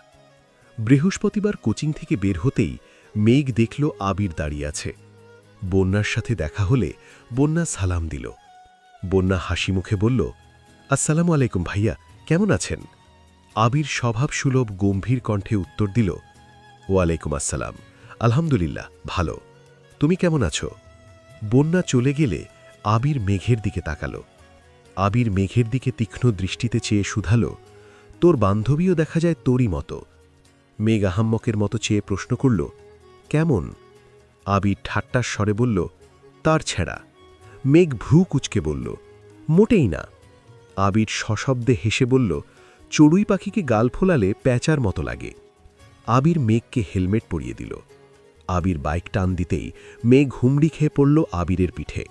বৃহস্পতিবার কোচিং থেকে বের হতেই মেঘ দেখল আবির দাঁড়িয়ে আছে। বন্যার সাথে দেখা হলে বন্যা সালাম দিল। বন্যা হাসি মুখে বলল, আসসালামু আলাইকুম ভাইয়া, কেমন আছেন? আবির স্বভাবসুলভ গম্ভীর কণ্ঠে উত্তর দিল, ওয়ালাইকুম আসসালাম, আলহামদুলিল্লাহ ভালো, তুমি কেমন আছো? বন্যা চলে গেলে আবির মেঘের দিকে তাকাল। আবির মেঘের দিকে তীক্ষ্ণ দৃষ্টিতে চেয়ে শুধালো, তোর বান্ধবীও দেখা যায় তোরই মতো। মেঘ আহাম্মকের মতো চেয়ে প্রশ্ন করল, কেমন? আবির ঠাট্টার স্বরে বলল, তার ছেঁড়া। মেঘ ভ্রু কুচকে বলল, মোটেই না। আবির সশব্দে হেসে বলল, চড়ুই পাখিকে গাল ফোলালে প্যাঁচার মতো লাগে। আবির মেঘকে হেলমেট পরিয়ে দিল। আবির বাইক টান দিতেই মেঘ হুমড়ি খেয়ে পড়ল আবিরের পিঠে।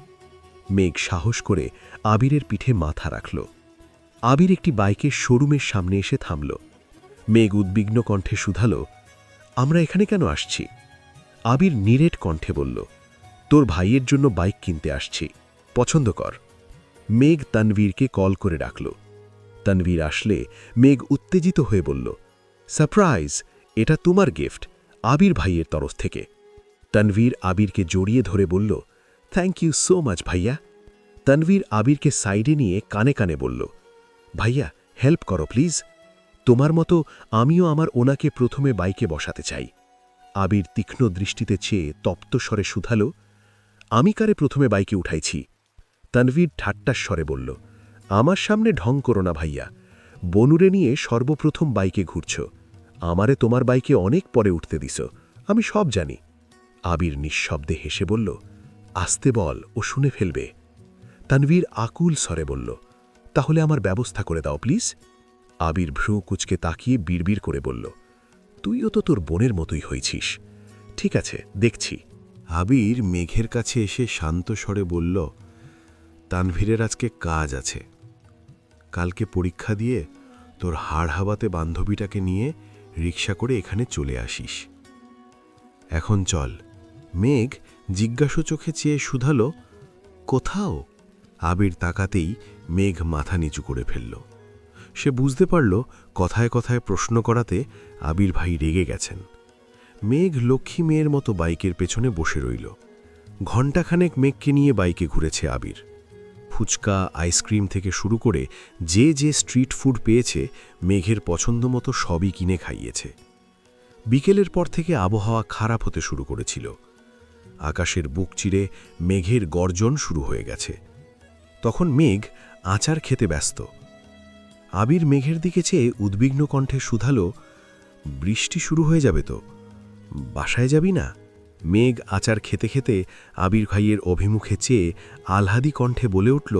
মেঘ সাহস করে আবিরের পিঠে মাথা রাখল। আবির একটি বাইকের শোরুমের সামনে এসে থামল। মেঘ উদ্বিগ্ন কণ্ঠে শুধাল, আমরা এখানে কেন আসছি? আবির নিরেট কণ্ঠে বলল, তোর ভাইয়ের জন্য বাইক কিনতে আসছি, পছন্দ কর। মেঘ তানভীরকে কল করে ডাকল। তানভীর আসলে মেঘ উত্তেজিত হয়ে বলল, সারপ্রাইজ, এটা তোমার গিফট, আবির ভাইয়ের তরফ থেকে। তানভীর আবিরকে জড়িয়ে ধরে বলল, থ্যাংক ইউ সো মাচ ভাইয়া। তানভীর আবিরকে সাইডে নিয়ে কানে কানে বলল, ভাইয়া হেল্প করো প্লিজ, তোমার মতো আমিও আমার ওনাকে প্রথমে বাইকে বসাতে চাই। আবির তীক্ষ্ণ দৃষ্টিতে চেয়ে তপ্ত স্বরে শুধালো, আমি কারে প্রথমে বাইকে উঠাইছি? তানভীর ঠাট্টার স্বরে বলল, আমার সামনে ঢং করো না ভাইয়া, বনুরে নিয়ে সর্বপ্রথম বাইকে ঘুরছ, আমারে তোমার বাইকে অনেক পরে উঠতে দিস, আমি সব জানি। আবির নিঃশব্দে হেসে বলল, আস্তে বল, ও শুনে ফেলবে। তানভীর আকুল স্বরে বলল, তাহলে আমার ব্যবস্থা করে দাও প্লিজ। আবির ভ্রু কুচকে তাকিয়ে বিড়বিড় করে বলল, তুইও তো তোর বোনের মতোই হয়েছিস। ঠিক আছে, দেখছি। আবির মেঘের কাছে এসে শান্ত স্বরে বলল, তানভীরের আজকে কাজ আছে। কালকে পরীক্ষা দিয়ে তোর হাড় হাওয়াতে বান্ধবীটাকে নিয়ে রিকশা করে এখানে চলে আসিস। এখন চল। মেঘ জিজ্ঞাসু চোখে চেয়ে শুধালো, কোথাও? আবির তাকাতেই মেঘ মাথা নিচু করে ফেলল। সে বুঝতে পারল কথায় কথায় প্রশ্ন করাতে আবির ভাই রেগে গেছেন। মেঘ লক্ষ্মী মেয়ের মতো বাইকের পেছনে বসে রইল। ঘণ্টাখানেক মেঘকে নিয়ে বাইকে ঘুরেছে আবির। ফুচকা, আইসক্রিম থেকে শুরু করে যে যে স্ট্রিট ফুড পেয়েছে মেঘের পছন্দ মতো সবই কিনে খাইয়েছে। বিকেলের পর থেকে আবহাওয়া খারাপ হতে শুরু করেছিল। আকাশের বুক চিরে মেঘের গর্জন শুরু হয়ে গেছে। তখন মেঘ আচার খেতে ব্যস্ত। আবির মেঘের দিকে চেয়ে উদ্বিগ্ন কণ্ঠে শুধালো, বৃষ্টি শুরু হয়ে যাবে তো? বাসায় যাবি না? মেঘ আচার খেতে খেতে আবির ভাইয়ের অভিমুখে চেয়ে আহ্লাদি কণ্ঠে বলে উঠল,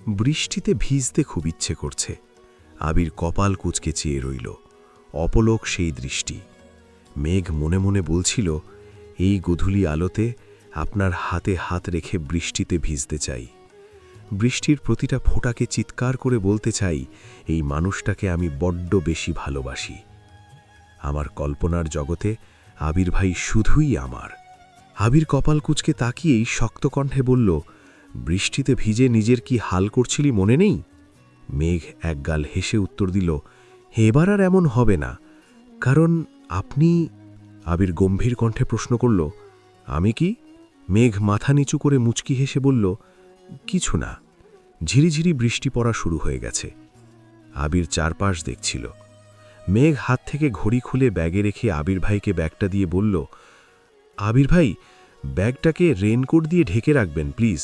বৃষ্টিতে ভিজতে খুব ইচ্ছে করছে। আবির কপাল কুঁচকে চেয়ে রইল, অপলক সেই দৃষ্টি। মেঘ মনে মনে বলছিল, এই গধূলি আলোতে আপনার হাতে হাত রেখে বৃষ্টিতে ভিজতে চাই। বৃষ্টির প্রতিটা ফোঁটাকে চিৎকার করে বলতে চাই, এই মানুষটাকে আমি বড্ড বেশি ভালোবাসি। আমার কল্পনার জগতে আবির ভাই শুধুই আমার। আবির কপাল কুঁচকে তাকিয়েই শক্ত কণ্ঠে বলল, বৃষ্টিতে ভিজে নিজের কি হাল করছিলি মনে নেই? মেঘ একগাল হেসে উত্তর দিল, এবার আর এমন হবে না, কারণ আপনি। আবির গম্ভীর কণ্ঠে প্রশ্ন করল, আমি কি? মেঘ মাথা নিচু করে মুচকি হেসে বলল, কিছু না। ঝিরিঝিরি বৃষ্টি পড়া শুরু হয়ে গেছে। আবির চারপাশ দেখছিল। মেঘ হাত থেকে ঘড়ি খুলে ব্যাগে রেখে আবির ভাইকে ব্যাগটা দিয়ে বলল, আবির ভাই, ব্যাগটাকে রেনকোট দিয়ে ঢেকে রাখবেন প্লিজ।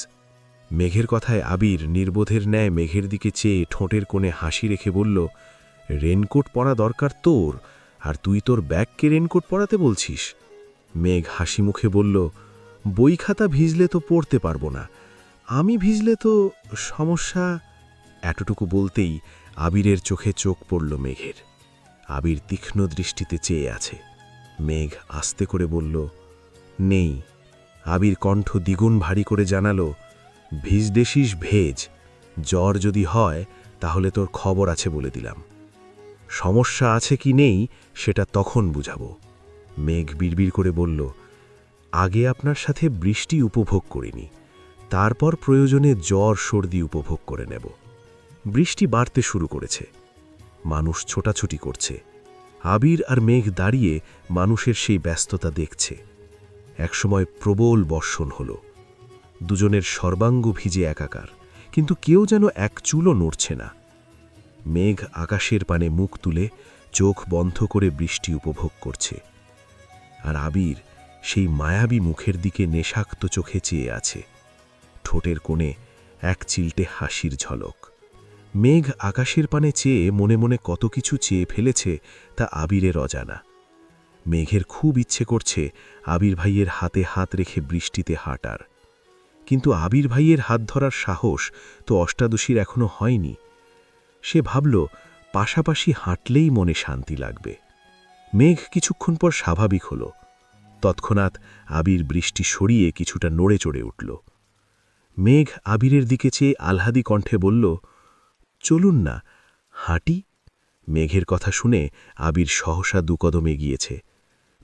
মেঘের কথায় আবির নির্বোধের ন্যায় মেঘের দিকে চেয়ে ঠোঁটের কোণে হাসি রেখে বলল, রেনকোট পরা দরকার তোর, আর তুই তোর ব্যাগকে রেনকোট পরাতে বলছিস? মেঘ হাসি মুখে বলল, বই খাতা ভিজলে তো পড়তে পারবো না, আমি ভিজলে তো সমস্যা। এতটুকু বলতেই আবিরের চোখে চোখ পড়ল মেঘের। আবির তীক্ষ্ণ দৃষ্টিতে চেয়ে আছে। মেঘ আস্তে করে বলল, নেই। আবির কণ্ঠ দ্বিগুণ ভারী করে জানালো, ভিজদেশিস ভেজ, জ্বর যদি হয় তাহলে তোর খবর আছে বলে দিলাম। সমস্যা আছে কি নেই সেটা তখন বুঝাবো। মেঘ বিড়বিড় করে বলল, আগে আপনার সাথে বৃষ্টি উপভোগ করিনি, তারপর প্রয়োজনে জ্বর সর্দি উপভোগ করে নেব। বৃষ্টি বাড়তে শুরু করেছে। মানুষ ছোটাছুটি করছে। আবির আর মেঘ দাঁড়িয়ে মানুষের সেই ব্যস্ততা দেখছে। একসময় প্রবল বর্ষণ হল। দুজনের সর্বাঙ্গ ভিজে একাকার, কিন্তু কেউ যেন এক চুলও নড়ছে না। মেঘ আকাশের পানে মুখ তুলে চোখ বন্ধ করে বৃষ্টি উপভোগ করছে, আর আবির সেই মায়াবী মুখের দিকে নেশাক্ত চোখে চেয়ে আছে। ঠোঁটের কোণে এক চিলটে হাসির ঝলক। মেঘ আকাশের পানে চেয়ে মনে মনে কত কিছু চেয়ে ফেলেছে তা আবিরের অজানা। মেঘের খুব ইচ্ছে করছে আবির ভাইয়ের হাতে হাত রেখে বৃষ্টিতে হাঁটার, কিন্তু আবির ভাইয়ের হাত ধরার সাহস তো অষ্টাদশীর এখনো হয়নি। সে ভাবল, পাশাপাশি হাঁটলেই মনে শান্তি লাগবে। মেঘ কিছুক্ষণ পর স্বাভাবিক হল। তৎক্ষণাৎ আবির বৃষ্টি সরিয়ে কিছুটা নড়ে চড়ে উঠল। মেঘ আবিরের দিকে চেয়ে আহ্লাদি কণ্ঠে বলল, চলুন না, হাঁটি। মেঘের কথা শুনে আবির সহসা দুকদম এগিয়েছে।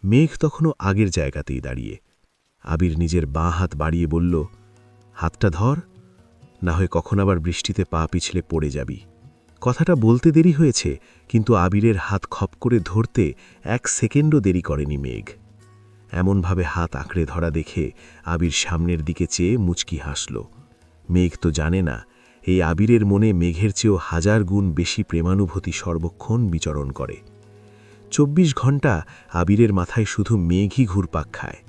মেঘ তখনও আগের জায়গাতেই দাঁড়িয়ে। আবির নিজের বাঁ হাত বাড়িয়ে বলল, হাতটা ধর, না হয় কখন আবার বৃষ্টিতে পা পিছলে পড়ে যাবি। কথাটা বলতে দেরি হয়েছে, কিন্তু আবিরের হাত খপ করে ধরতে 1 সেকেন্ডও দেরি করেনি মেঘ। এমনভাবে হাত আঁকড়ে ধরা দেখে আবির সামনের দিকে চেয়ে মুচকি হাসল। মেঘ তো জানে না, এই আবিরের মনে মেঘের চেয়েও 1000 গুণ বেশি প্রেমানুভূতি সর্বক্ষণ বিচরণ করে। 24 ঘণ্টা আবিরের মাথায় শুধু মেঘই ঘুরপাক খায়।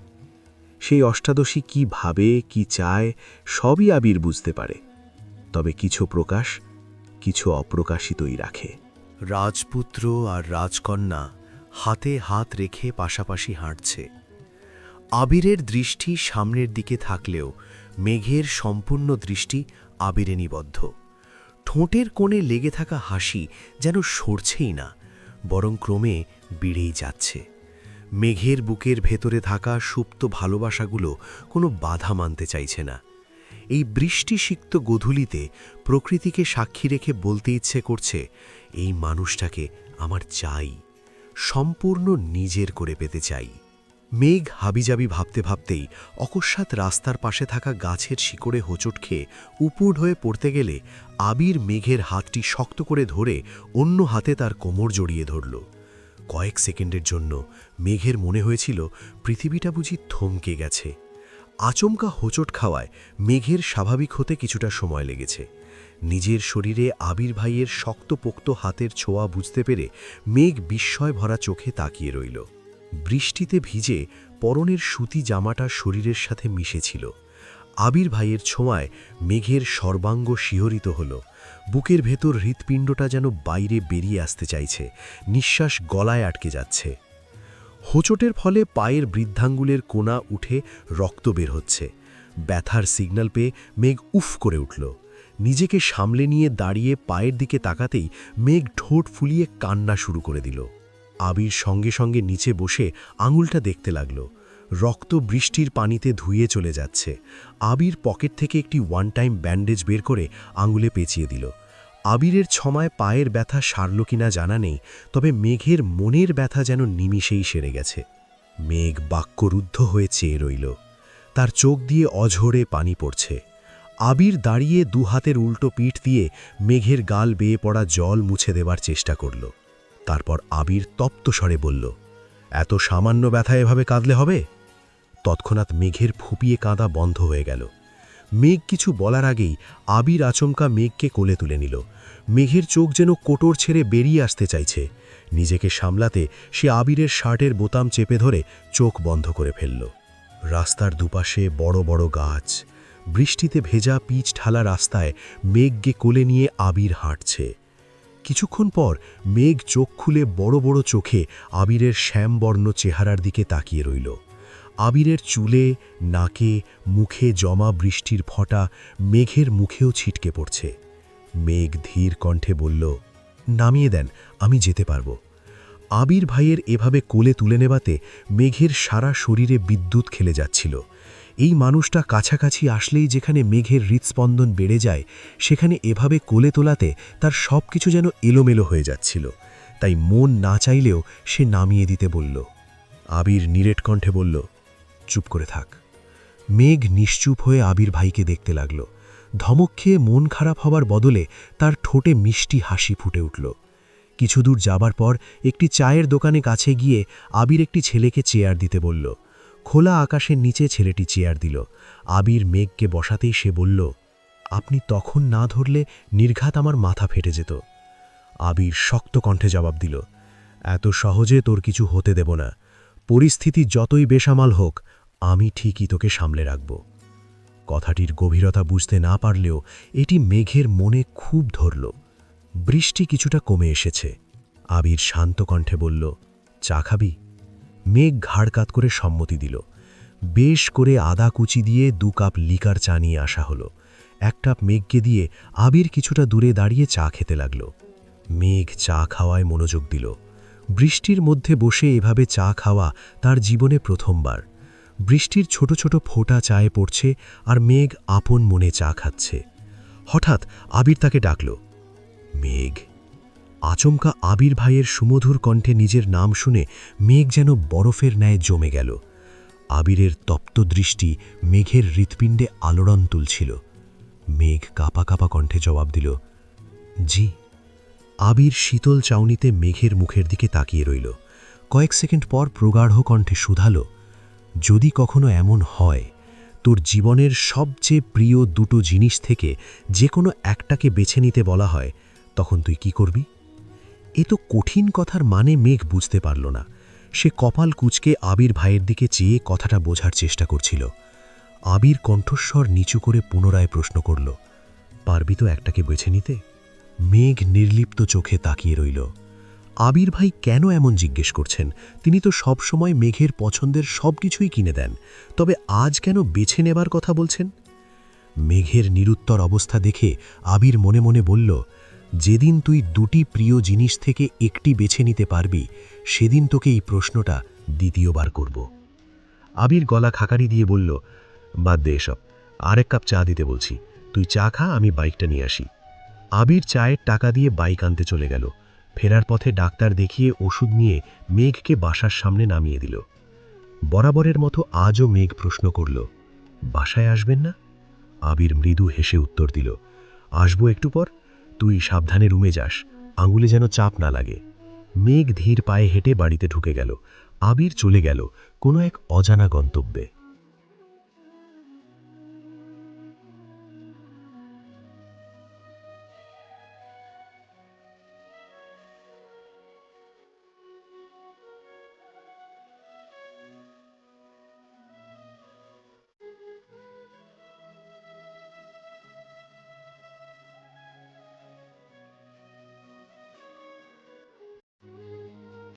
সেই অষ্টাদশী কি ভাবে, কি চায়, সবই আবির বুঝতে পারে। তবে কিছু প্রকাশ, কিছু অপ্রকাশিতই রাখে। রাজপুত্র আর রাজকন্যা হাতে হাত রেখে পাশাপাশি হাঁটছে। আবিরের দৃষ্টি সামনের দিকে থাকলেও মেঘের সম্পূর্ণ দৃষ্টি আবিরে নিবদ্ধ। ঠোঁটের কোণে লেগে থাকা হাসি যেন সরছেই না, বরং ক্রমে বেড়েই যাচ্ছে। মেঘের বুকের ভেতরে থাকা সুপ্ত ভালোবাসাগুলো কোনো বাধা মানতে চাইছে না। এই বৃষ্টিসিক্ত গোধূলিতে প্রকৃতিকে সাক্ষী রেখে বলতে ইচ্ছে করছে, এই মানুষটাকে আমার চাই, সম্পূর্ণ নিজের করে পেতে চাই। মেঘ হাবিজাবি ভাবতে ভাবতেই অকস্মাৎ রাস্তার পাশে থাকা গাছের শিকড়ে হোঁচট খেয়ে উপুড় হয়ে পড়তে গেলে আবির মেঘের হাতটি শক্ত করে ধরে অন্য হাতে তার কোমর জড়িয়ে ধরল। কয়েক সেকেন্ডের জন্য মেঘের মনে হয়েছিল পৃথিবীটা বুঝি থমকে গেছে। আচমকা হোঁচট খাওয়ায় মেঘের স্বাভাবিক হতে কিছুটা সময় লেগেছে। নিজের শরীরে আবির ভাইয়ের শক্তপোক্ত হাতের ছোঁয়া বুঝতে পেরে মেঘ বিস্ময় ভরা চোখে তাকিয়ে রইল। বৃষ্টিতে ভিজে পরনের সুতি জামাটা শরীরের সাথে মিশেছিল। আবির ভাইয়ের ছোঁয়ায় মেঘের সর্বাঙ্গ শিহরিত হল। বুকের ভেতর হৃৎপিণ্ডটা যেন বাইরে বেরিয়ে আসতে চাইছে, নিঃশ্বাস গলায় আটকে যাচ্ছে। হোঁচটের ফলে পায়ের বৃদ্ধাঙ্গুলের কোণা উঠে রক্ত বের হচ্ছে। ব্যথার সিগন্যাল পেয়ে মেঘ উফ করে উঠল। নিজেকে সামলে নিয়ে দাঁড়িয়ে পায়ের দিকে তাকাতেই মেঘ ঠোঁট ফুলিয়ে কান্না শুরু করে দিল। আবির সঙ্গে সঙ্গে নিচে বসে আঙুলটা দেখতে লাগল। রক্ত বৃষ্টির পানিতে ধুয়ে চলে যাচ্ছে। আবির পকেট থেকে একটি ওয়ান টাইম ব্যান্ডেজ বের করে আঙুলে পেঁচিয়ে দিল। আবিরের ছমায় পায়ের ব্যথা সারল কিনা জানা নেই, তবে মেঘের মনের ব্যথা যেন নিমিষেই সেরে গেছে। মেঘ বাক্যরুদ্ধ হয়ে চেয়ে রইল। তার চোখ দিয়ে অঝরে পানি পড়ছে। আবির দাঁড়িয়ে দুহাতের উল্টো পিঠ দিয়ে মেঘের গাল বেয়ে পড়া জল মুছে দেবার চেষ্টা করল। তারপর আবির তপ্ত স্বরে বলল, এত সামান্য ব্যথা এভাবে কাঁদলে হবে? তৎক্ষণাৎ মেঘের ফুপিয়ে কাঁদা বন্ধ হয়ে গেল। মেঘ কিছু বলার আগেই আবির আচমকা মেঘকে কোলে তুলে নিল। মেঘের চোখ যেন কোটর ছেড়ে বেরিয়ে আসতে চাইছে। নিজেকে সামলাতে সে আবিরের শার্টের বোতাম চেপে ধরে চোখ বন্ধ করে ফেলল। রাস্তার দুপাশে বড় বড় গাছ, বৃষ্টিতে ভেজা পিচ ঢালা রাস্তায় মেঘকে কোলে নিয়ে আবির হাঁটছে। কিছুক্ষণ পর মেঘ চোখ খুলে বড় বড় চোখে আবিরের শ্যামবর্ণ চেহারার দিকে তাকিয়ে রইল। আবিরের চুলে, নাকে, মুখে জমা বৃষ্টির ফোঁটা মেঘের মুখেও ছিটকে পড়ছে। মেঘ ধীর কণ্ঠে বলল, নামিয়ে দেন, আমি যেতে পারব। আবির ভাইয়ের এভাবে কোলে তুলে নেবাতে মেঘের সারা শরীরে বিদ্যুৎ খেলে যাচ্ছিল। এই মানুষটা কাছাকাছি আসলেই যেখানে মেঘের হৃৎস্পন্দন বেড়ে যায়, সেখানে এভাবে কোলে তোলাতে তার সব কিছু যেন এলোমেলো হয়ে যাচ্ছিল। তাই মন না চাইলেও সে নামিয়ে দিতে বলল। আবির নিরেট কণ্ঠে বলল, চুপ করে থাক। মেঘ নিশ্চুপ হয়ে আবির ভাইকে দেখতে লাগল। ধমক খেয়ে মন খারাপ হবার বদলে তার ঠোঁটে মিষ্টি হাসি ফুটে উঠল। কিছু দূর যাবার পর একটি চায়ের দোকানে কাছে গিয়ে আবির একটি ছেলেকে চেয়ার দিতে বলল। খোলা আকাশের নিচে ছেলেটি চেয়ার দিল। আবির মেঘকে বসাতেই সে বলল, আপনি তখন না ধরলে নির্ঘাত আমার মাথা ফেটে যেত। আবির শক্ত কণ্ঠে জবাব দিল, এত সহজে তোর কিছু হতে দেব না। পরিস্থিতি যতই বেসামাল হোক, আমি ঠিকই তোকে সামলে রাখব। কথাটির গভীরতা বুঝতে না পারলেও এটি মেঘের মনে খুব ধরল। বৃষ্টি কিছুটা কমে এসেছে। আবির শান্ত কণ্ঠে বলল, চা খাবি? মেঘ ঘাড় কাত করে সম্মতি দিল। বেশ করে আদা কুচি দিয়ে 2 কাপ লিকার চা নিয়ে আসা হলো। এক কাপ মেঘকে দিয়ে আবির কিছুটা দূরে দাঁড়িয়ে চা খেতে লাগল। মেঘ চা খাওয়ায় মনোযোগ দিল। বৃষ্টির মধ্যে বসে এভাবে চা খাওয়া তার জীবনে প্রথমবার। বৃষ্টির ছোট ছোট ফোঁটা চায়ে পড়ছে আর মেঘ আপন মনে চা খাচ্ছে। হঠাৎ আবির তাকে ডাকল, মেঘ। আচমকা আবির ভাইয়ের সুমধুর কণ্ঠে নিজের নাম শুনে মেঘ যেন বরফের ন্যায় জমে গেল। আবিরের তপ্ত দৃষ্টি মেঘের হৃৎপিণ্ডে আলোড়ন তুলছিল। মেঘ কাঁপা কাঁপা কণ্ঠে জবাব দিল, জি। আবির শীতল চাউনিতে মেঘের মুখের দিকে তাকিয়ে রইল। কয়েক সেকেন্ড পর প্রগাঢ় কণ্ঠে শুধালো, যদি কখনো এমন হয় তোর জীবনের সবচেয়ে প্রিয় 2টো জিনিস থেকে যে কোনো একটাকে বেছে নিতে বলা হয়, তখন তুই কি করবি? এ তো কঠিন কথার মানে মেঘ বুঝতে পারল না। সে কপাল কুঁচকে আবির ভাইয়ের দিকে চেয়ে কথাটা বোঝার চেষ্টা করছিল। আবির কণ্ঠস্বর নিচু করে পুনরায় প্রশ্ন করল, পারবি তো একটাকে বেছে নিতে? মেঘ নির্লিপ্ত চোখে তাকিয়ে রইল। আবির ভাই কেন এমন জিজ্ঞেস করছেন? তিনি তো সব সময় মেঘের পছন্দের সব কিছুই কিনে দেন, তবে আজ কেন বেছে নেবার কথা বলছেন? মেঘের নিরুত্তর অবস্থা দেখে আবির মনে মনে বলল, যেদিন তুই দুটি প্রিয় জিনিস থেকে একটি বেছে নিতে পারবি সেদিন তোকে এই প্রশ্নটা দ্বিতীয়বার করব। আবির গলা খাকারি দিয়ে বলল, বাদ দে এসব, আরেক কাপ চা দিতে বলছি, তুই চা খা, আমি বাইকটা নিয়ে আসি। আবির চায়ের টাকা দিয়ে বাইক আনতে চলে গেল। ফেরার পথে ডাক্তার দেখিয়ে ওষুধ নিয়ে মেঘকে বাসার সামনে নামিয়ে দিল। বরাবরের মতো আজও মেঘ প্রশ্ন করল, বাসায় আসবেন না? আবির মৃদু হেসে উত্তর দিল, আসবো একটু পর, তুই সাবধানে রুমে যাস, আঙুলে যেন চাপ না লাগে। মেঘ ধীর পায়ে হেঁটে বাড়িতে ঢুকে গেল। আবির চলে গেল কোনো এক অজানা গন্তব্যে।